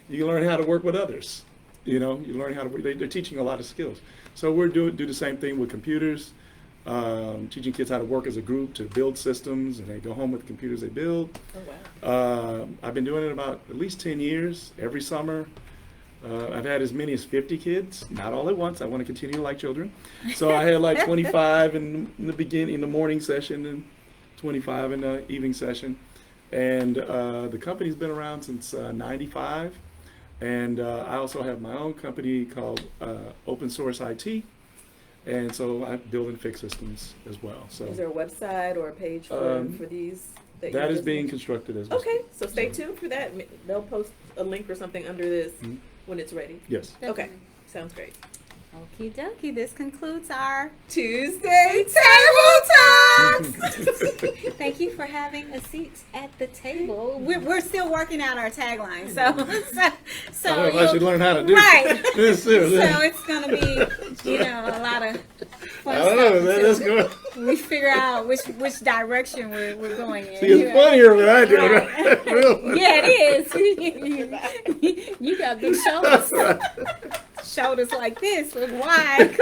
you can learn how to work with others. You know, you learn how to work. They're teaching a lot of skills. So we're do the same thing with computers, teaching kids how to work as a group to build systems, and they go home with the computers they build. Oh, wow. I've been doing it about at least 10 years. Every summer, I've had as many as 50 kids, not all at once. I want to continue like children. So I had like 25 in the morning session, and 25 in the evening session. And the company's been around since 95. And I also have my own company called Open Source IT. And so I build and fix systems as well. So Is there a website or a page for these? that is being constructed as well. Okay, so stay tuned for that. They'll post a link or something under this when it's ready. Yes. Okay, sounds great. Okie dokie. This concludes our Tuesday Table Talk. Thank you for having a seat at the table. We're still working out our tagline, so I don't know if I should learn how to do right. this. So it's gonna be, a lot of fun I don't know. stuff That's until good. we figure out which direction we're going in. See, it's funnier when I do it. Right. Really. Yeah, it is. You got big shoulders. That's right. Shoulders like this look wide.